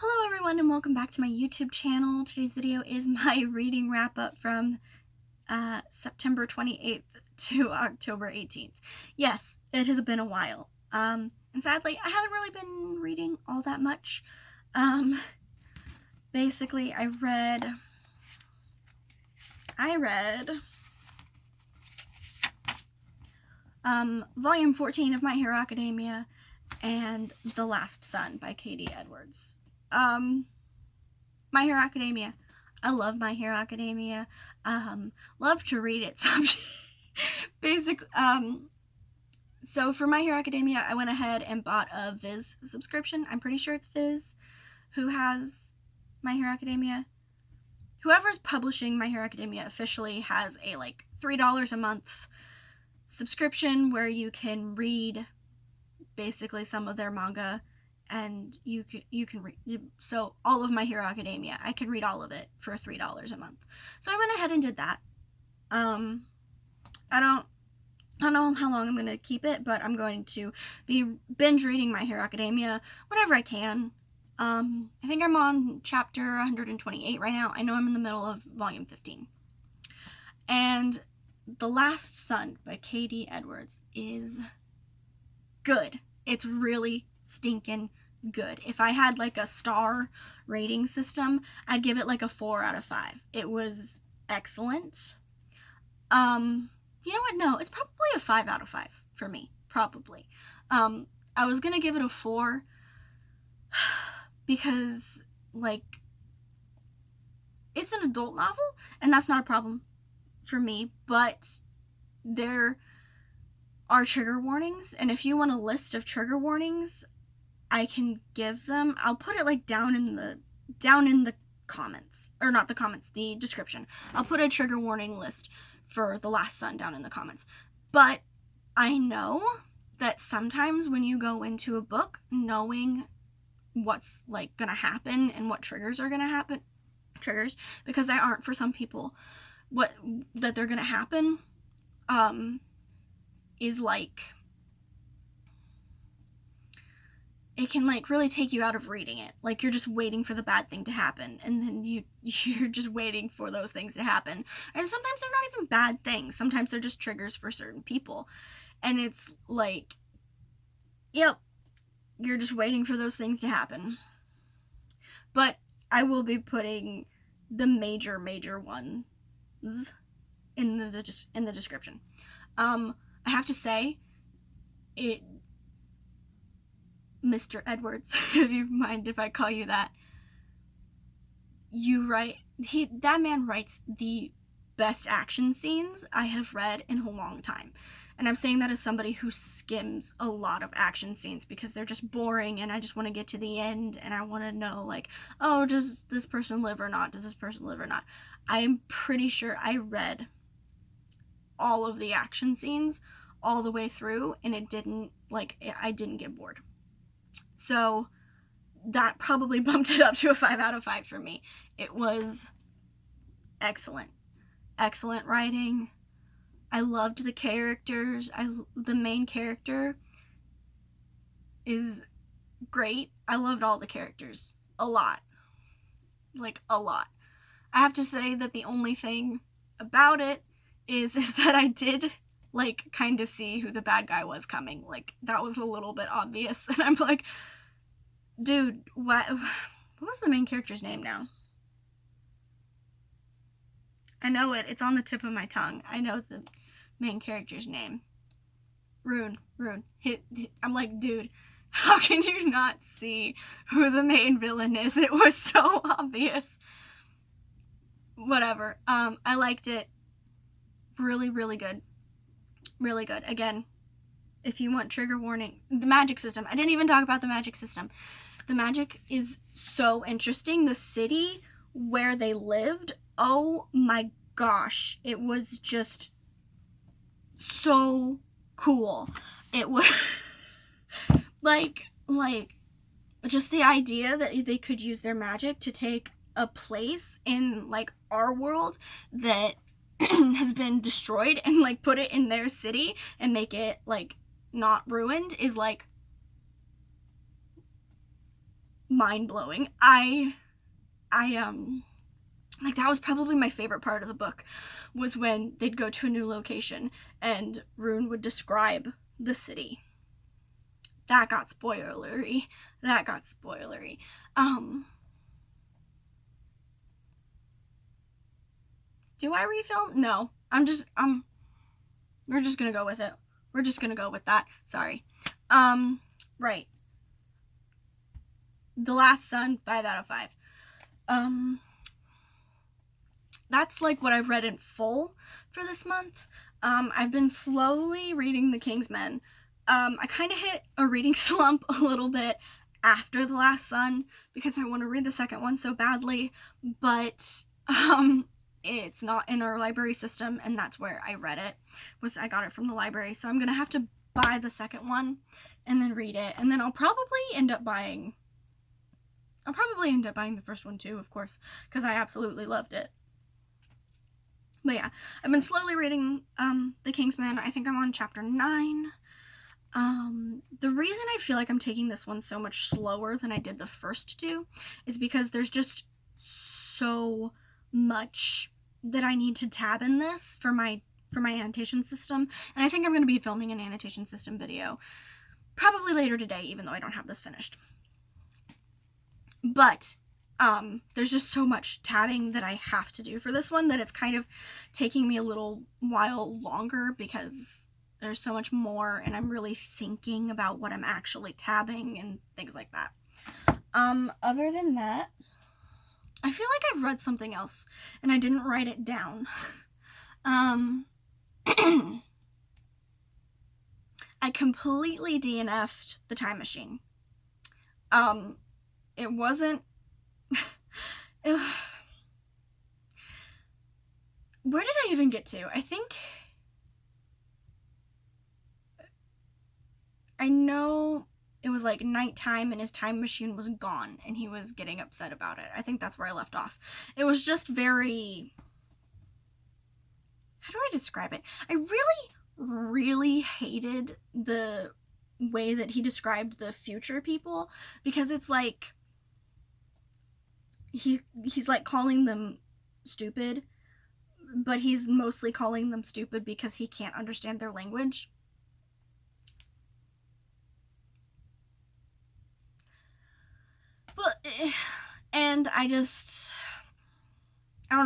Hello everyone and welcome back to my YouTube channel. Today's video is my reading wrap up from September 28th to October 18th. Yes, it has been a while. And sadly, I haven't really been reading all that much. Basically, I read volume 14 of My Hero Academia and The Last Sun by Katie Edwards. My Hero Academia. I love My Hero Academia. Love to read it. So for My Hero Academia, I went ahead and bought a Viz subscription. I'm pretty sure it's Viz who has My Hero Academia. Whoever's publishing My Hero Academia officially has a $3 a month subscription where you can read basically some of their manga, and you can read, so all of My Hero Academia, I can read all of it for $3 a month. So I went ahead and did that. I don't know how long I'm going to keep it, but I'm going to be binge reading My Hero Academia whenever I can. I think I'm on chapter 128 right now. I know I'm in the middle of volume 15. And The Last Sun by Katie Edwards is good. It's really stinking good. If I had a star rating system, I'd give it a 4 out of 5. It was excellent. You know what? No, it's probably a 5 out of 5 for me. Probably. I was gonna give it a 4 because it's an adult novel, and that's not a problem for me, but there are trigger warnings, and if you want a list of trigger warnings, I can give them. I'll put it down in the comments, or not the comments, the description. I'll put a trigger warning list for The Last Sun down in the comments. But I know that sometimes when you go into a book knowing what's gonna happen and what triggers are gonna happen, because they aren't for some people, that they're gonna happen, is it can really take you out of reading it. You're just waiting for the bad thing to happen, and then you're just waiting for those things to happen. And sometimes they're not even bad things. Sometimes they're just triggers for certain people. And it's yep, you're just waiting for those things to happen. But I will be putting the major ones in the description. I have to say, Mr. Edwards, if you mind if I call you that, that man writes the best action scenes I have read in a long time. And I'm saying that as somebody who skims a lot of action scenes because they're just boring, and I just want to get to the end, and I want to know, oh, does this person live or not? Does this person live or not? I'm pretty sure I read all of the action scenes all the way through, and I didn't get bored. So that probably bumped it up to a 5 out of 5 for me. It was excellent. Excellent writing. I loved the characters. The main character is great. I loved all the characters. A lot. A lot. I have to say that the only thing about it is that I did kind of see who the bad guy was coming. That was a little bit obvious, and I'm dude, what was the main character's name now? I know it's on the tip of my tongue. I know the main character's name. Rune. I'm dude, how can you not see who the main villain is? It was so obvious. Whatever. I liked it. Really, really good. Really good. Again, if you want trigger warning, the magic system. I didn't even talk about the magic system. The magic is so interesting. The city where they lived, oh my gosh, it was just so cool. It was just the idea that they could use their magic to take a place in our world that has been destroyed and put it in their city and make it not ruined is mind-blowing. Like, that was probably my favorite part of the book, was when they'd go to a new location and Rune would describe the city. That got spoilery. Do I refilm? No. We're just gonna go with it. We're just gonna go with that. Sorry. Right. The Last Son, 5 out of 5. That's like what I've read in full for this month. I've been slowly reading The King's Men. I kind of hit a reading slump a little bit after The Last Son because I want to read the second one so badly, but it's not in our library system, and that's where I read it. I got it from the library, so I'm gonna have to buy the second one and then read it, and then I'll probably end up buying the first one too, of course, because I absolutely loved it. But yeah, I've been slowly reading The King's Men. I think I'm on chapter 9. The reason I feel like I'm taking this one so much slower than I did the first two is because there's just so much that I need to tab in this for my annotation system, and I think I'm going to be filming an annotation system video probably later today, even though I don't have this finished. But there's just so much tabbing that I have to do for this one that it's kind of taking me a little while longer because there's so much more and I'm really thinking about what I'm actually tabbing and things like that. Other than that, I feel like I've read something else and I didn't write it down. I completely DNF'd The Time Machine. It wasn't... Where did I even get to? I think... I know it was like nighttime and his time machine was gone and he was getting upset about it. I think that's where I left off. It was just very... How do I describe it? I really hated the way that he described the future people, because it's like he's like calling them stupid, but he's mostly calling them stupid because he can't understand their language. But, and I don't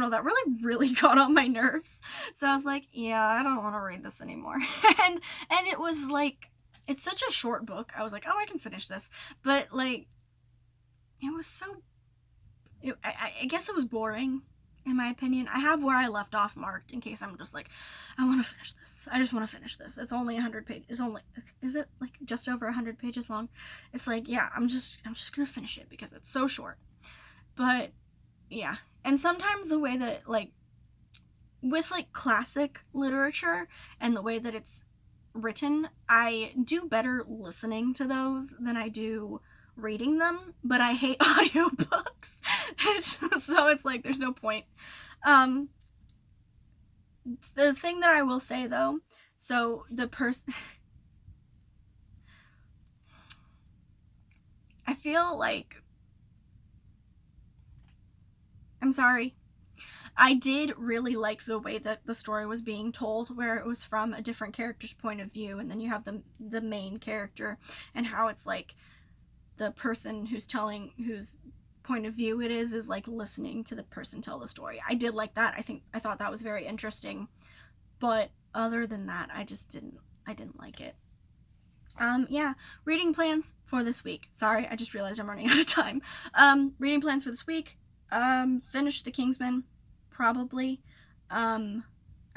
know, that really got on my nerves. So I was like, yeah, I don't want to read this anymore. and it was like, it's such a short book. I was like, oh, I can finish this. But like, it was so, I guess it was boring, in my opinion. I have where I left off marked in case I'm just like, I want to finish this. I just want to finish this. It's only 100 pages. Is it like just over 100 pages long? It's like, yeah, I'm just gonna finish it because it's so short. But yeah, and sometimes the way that, like, with like classic literature and the way that it's written, I do better listening to those than I do reading them, but I hate audiobooks. So it's like, there's no point. The thing that I will say though, so the person, I feel like, I'm sorry, I did really like the way that the story was being told, where it was from a different character's point of view, and then you have the main character, and how it's like the person whose point of view it is like listening to the person tell the story. I did like that. I thought that was very interesting, but other than that, I didn't like it. Yeah, reading plans for this week. Sorry, I just realized I'm running out of time. Reading plans for this week. Finish The King's Men, probably. I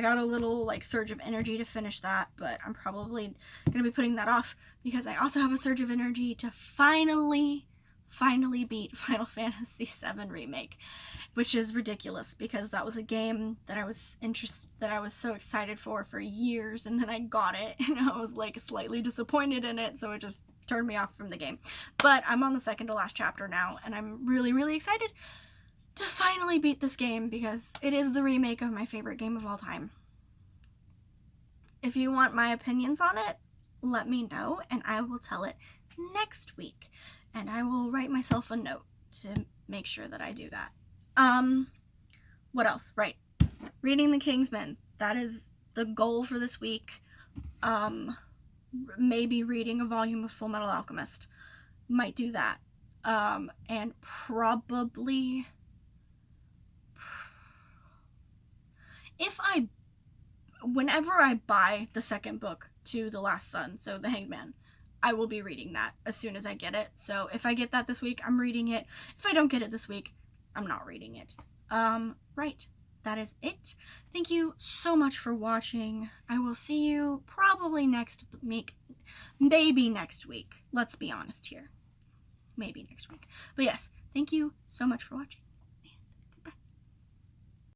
got a little like surge of energy to finish that, but I'm probably gonna be putting that off because I also have a surge of energy to finally beat Final Fantasy VII Remake, which is ridiculous because that was a game that I was so excited for years, and then I got it and I was like slightly disappointed in it, so it just turned me off from the game. But I'm on the second to last chapter now, and I'm really excited to finally beat this game because it is the remake of my favorite game of all time. If you want my opinions on it, let me know and I will tell it next week. And I will write myself a note to make sure that I do that. What else? Right. Reading The Kingsman. That is the goal for this week. Maybe reading a volume of Full Metal Alchemist. Might do that. And probably... whenever I buy the second book to The Last Son, so The Hangman, I will be reading that as soon as I get it. So if I get that this week, I'm reading it. If I don't get it this week, I'm not reading it. Right. That is it. Thank you so much for watching. I will see you probably next week. Maybe next week. Let's be honest here. Maybe next week. But yes, thank you so much for watching.